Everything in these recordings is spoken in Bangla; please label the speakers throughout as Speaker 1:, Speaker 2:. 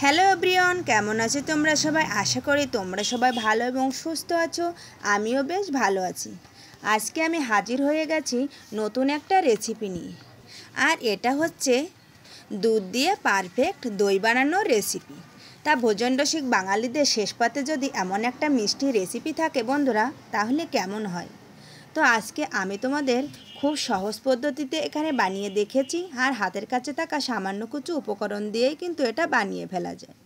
Speaker 1: হ্যালো এভরিওয়ান, কেমন আছো তোমরা সবাই? আশা করি তোমরা সবাই ভালো এবং সুস্থ আছো। আমিও বেশ ভালো আছি। আজকে আমি হাজির হয়ে গেছি নতুন একটা রেসিপি নিয়ে। আর এটা হচ্ছে দুধ দিয়ে পারফেক্ট দই বানানোর রেসিপি। তা ভোজন রসিক বাঙালিদের শেষ পাতে যদি এমন একটা মিষ্টি রেসিপি থাকে বন্ধুরা, তাহলে কেমন হয়? তো আজকে আমি তোমাদের খুব সহজ পদ্ধতিতে এখানে বানিয়ে দেখেছি, আর হাতের কাছে থাকা সামান্য কিছু উপকরণ দিয়েই কিন্তু এটা বানিয়ে ফেলা যায়।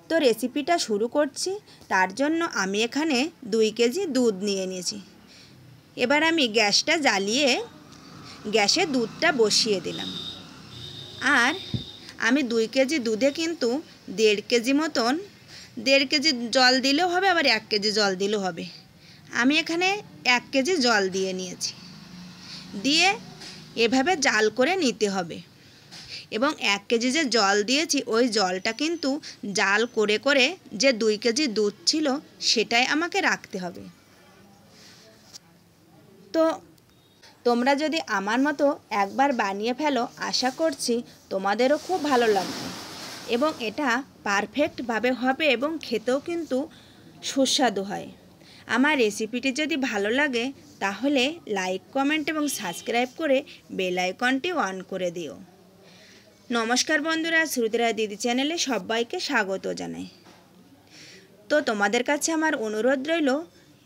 Speaker 1: তো রেসিপিটা শুরু করছি। তার জন্য আমি এখানে 2 কেজি দুধ নিয়ে নিয়েছি। এবার আমি গ্যাসটা জ্বালিয়ে গ্যাসে দুধটা বসিয়ে দিলাম। আর আমি 2 কেজি দুধে কিন্তু 1.5 কেজি মতন, 1.5 কেজি জল দিলেও হবে, আবার 1 কেজি জল দিলেও হবে। আমি এখানে 1 কেজি জল দিয়ে নিয়েছি। দিয়ে এভাবে জাল করে নিতে হবে। এবং 1 কেজি যে জল দিয়েছি ওই জলটা কিন্তু জাল করে করে যে 2 কেজি দুধ ছিল সেটাই আমাকে রাখতে হবে। তো তোমরা যদি আমার মতো একবার বানিয়ে ফেলো, আশা করছি তোমাদেরও খুব ভালো লাগবে এবং এটা পারফেক্টভাবে হবে এবং খেতেও কিন্তু সুস্বাদু হয়। আমার রেসিপিটি যদি ভালো লাগে তাহলে লাইক, কমেন্ট এবং সাবস্ক্রাইব করে বেল আইকনটি অন করে দিও। নমস্কার বন্ধুরা, শ্রুতিরা দিদি চ্যানেলে সবাইকে স্বাগত জানাই। তো তোমাদের কাছে আমার অনুরোধ রইল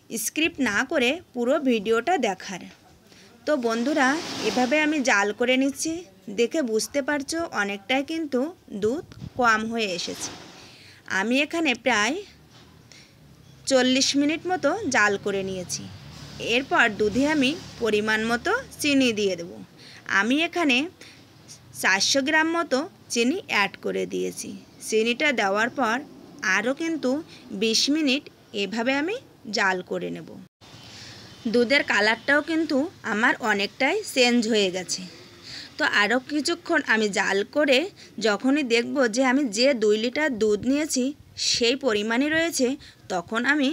Speaker 1: স্ক্রিপ্ট না করে পুরো ভিডিওটা দেখার। তো বন্ধুরা, এভাবে আমি জাল করে নিচ্ছি। দেখে বুঝতে পারছো অনেকটাই কিন্তু দুধ কম হয়ে এসেছে। আমি এখানে প্রায় 40 মিনিট মতো জাল করে নিয়েছি। এরপর দুধে আমি পরিমাণ মতো চিনি দিয়ে দেব। আমি এখানে 400 গ্রাম মতো চিনি অ্যাড করে দিয়েছি। চিনিটা দেওয়ার পর আরও কিন্তু 20 মিনিট এভাবে আমি জাল করে নেব। দুধের কালারটাও কিন্তু আমার অনেকটাই চেঞ্জ হয়ে গেছে। তো আরও কিছুক্ষণ আমি জাল করে যখনই দেখব যে আমি যে 2 লিটার দুধ নিয়েছি সেই পরিমাণই রয়েছে, তখন আমি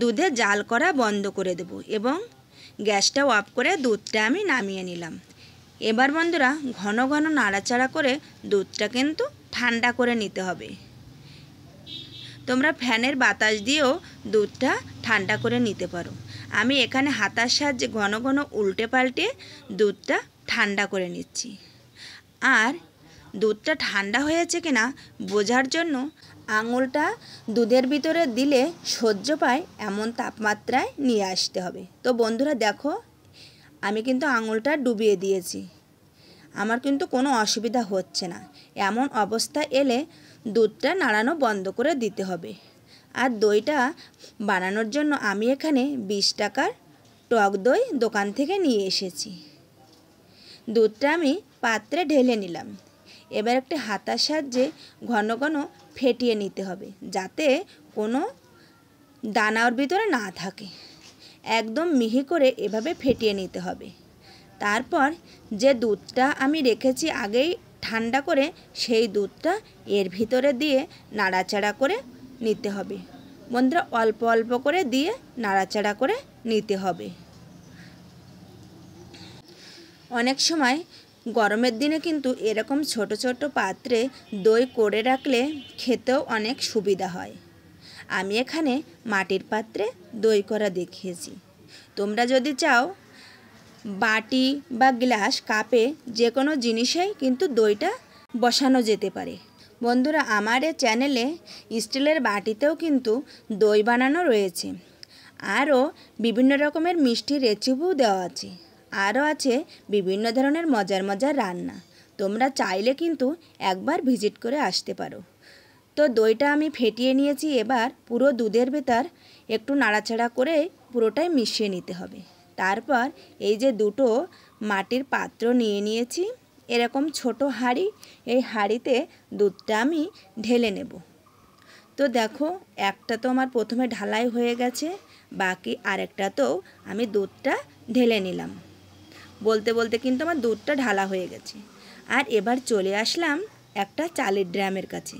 Speaker 1: দুধে জাল করা বন্ধ করে দেব এবং গ্যাসটা অফ করে দুধটা আমি নামিয়ে নিলাম। এবার বন্ধুরা ঘন ঘন নাড়াচাড়া করে দুধটা কিন্তু ঠান্ডা করে নিতে হবে। তোমরা ফ্যানের বাতাস দিয়েও দুধটা ঠান্ডা করে নিতে পারো। আমি এখানে হাতার সাহায্যে ঘন ঘন উল্টে পাল্টে দুধটা ঠান্ডা করে নিচ্ছি। আর দুধটা ঠান্ডা হয়েছে কিনা বোঝার জন্য আঙুলটা দুধের ভিতরে দিলে সহ্য পায় এমন তাপমাত্রায় নিয়ে আসতে হবে। তো বন্ধুরা দেখো, আমি কিন্তু আঙুলটা ডুবিয়ে দিয়েছি। আমার কিন্তু কোনো অসুবিধা হচ্ছে না। এমন অবস্থা এলে দুধটা নাড়ানো বন্ধ করে দিতে হবে। আর দইটা বানানোর জন্য আমি এখানে 20 টাকার টক দই দোকান থেকে নিয়ে এসেছি। দুধটা আমি পাত্রে ঢেলে নিলাম। এবার একটা হাতার সাহায্যে ঘন ঘন ফেটিয়ে নিতে হবে, যাতে কোনো দানা ওর ভিতরে না থাকে। একদম মিহি করে এভাবে ফেটিয়ে নিতে হবে। তারপর যে দুধটা আমি রেখেছি আগেই ঠান্ডা করে, সেই দুধটা এর ভিতরে দিয়ে নাড়াচাড়া করে নিতে হবে। বন্ধুরা অল্প অল্প করে দিয়ে নাড়াচাড়া করে নিতে হবে। অনেক সময় গরমের দিনে কিন্তু এরকম ছোট ছোট পাত্রে দই করে রাখলে খেতেও অনেক সুবিধা হয়। আমি এখানে মাটির পাত্রে দই করা দেখিয়েছি। তোমরা যদি চাও বাটি বা গ্লাস, কাপে যে কোনো জিনিসেই কিন্তু দইটা বসানো যেতে পারে। বন্ধুরা আমার এই চ্যানেলে স্টিলের বাটিতেও কিন্তু দই বানানো রয়েছে। আরও বিভিন্ন রকমের মিষ্টি রেসিপিও দেওয়া আছে। আরও আছে বিভিন্ন ধরনের মজার মজার রান্না। তোমরা চাইলে কিন্তু একবার ভিজিট করে আসতে পারো। তো দইটা আমি ফেটিয়ে নিয়েছি। এবার পুরো দুধের ভেতর একটু নাড়াচাড়া করে পুরোটাই মিশিয়ে নিতে হবে। তারপর এই যে দুটো মাটির পাত্র নিয়ে নিয়েছি, এরকম ছোট হাঁড়ি, এই হাঁড়িতে দুধটা আমি ঢেলে নেব। তো দেখো, একটা তো আমার প্রথমে ঢালাই হয়ে গেছে, বাকি আরেকটাতেও আমি দুধটা ঢেলে নিলাম। বলতে বলতে কিন্তু আমার দুধটা ঢালা হয়ে গেছে। আর এবার চলে আসলাম একটা চালের ড্রামের কাছে।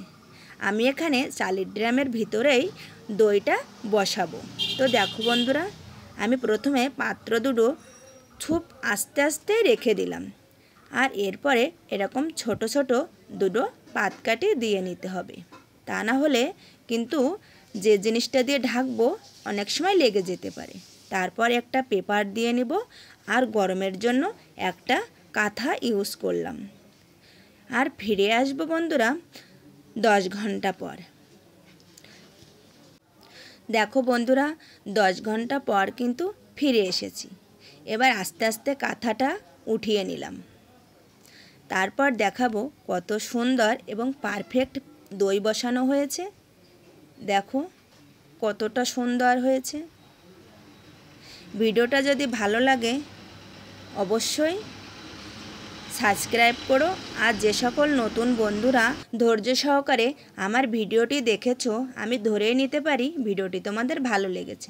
Speaker 1: আমি এখানে চালের ড্রামের ভিতরেই দইটা বসাবো। তো দেখো বন্ধুরা, আমি প্রথমে পাত্র দুটো খুব আস্তে আস্তে রেখে দিলাম। আর এরপরে এরকম ছোট ছোট দুটো পাতকাঠি দিয়ে নিতে হবে, তা না হলে কিন্তু যে জিনিসটা দিয়ে ঢাকবো অনেক সময় লেগে যেতে পারে। তারপর একটা পেপার দিয়ে নিব আর গরমের জন্য একটা কাঁথা ইউজ করলাম। আর ফিরে আসবো বন্ধুরা 10 ঘন্টা পর। দেখো বন্ধুরা 10 ঘন্টা পর কিন্তু ফিরে এসেছি। এবার আস্তে আস্তে কাঁথাটা উঠিয়ে নিলাম। তারপর দেখাবো কত সুন্দর এবং পারফেক্ট দই বসানো হয়েছে। দেখো কতটা সুন্দর হয়েছে। ভিডিওটা যদি ভালো লাগে অবশ্যই সাবস্ক্রাইব করো। আর যে সকল নতুন বন্ধুরা ধৈর্য সহকারে আমার ভিডিওটি দেখেছো, আমি ধরেই নিতে পারি ভিডিওটি তোমাদের ভালো লেগেছে।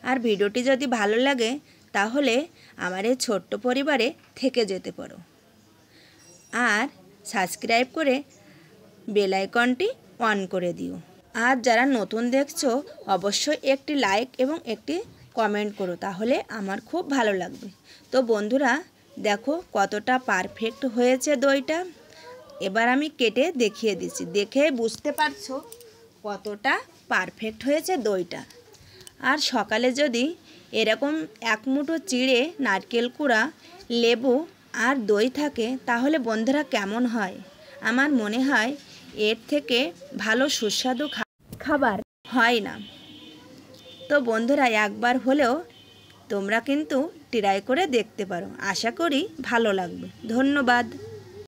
Speaker 1: আর ভিডিওটি যদি ভালো লাগে তাহলে আমার এই ছোট্ট পরিবারে থেকে যেতে পারো। আর সাবস্ক্রাইব করে বেল আইকনটি অন করে দিও। আর যারা নতুন দেখছো অবশ্যই একটি লাইক এবং একটি কমেন্ট করো, তাহলে আমার খুব ভালো লাগবে। তো বন্ধুরা দেখো কতটা পারফেক্ট হয়েছে দইটা। এবার আমি কেটে দেখিয়ে দিচ্ছি, দেখে বুঝতে পারছো কতটা পারফেক্ট হয়েছে দইটা। আর সকালে যদি এরকম এক মুঠো চিড়ে, নারকেল কুড়া, লেবু আর দই থাকে তাহলে বন্ধুরা কেমন হয়। আমার মনে হয় এর থেকে ভালো সুস্বাদু খাবার হয় না। তো বন্ধুরা একবার হলেও তোমরা কিন্তু ট্রাই করে দেখতে পারো, আশা করি ভালো লাগবে। ধন্যবাদ।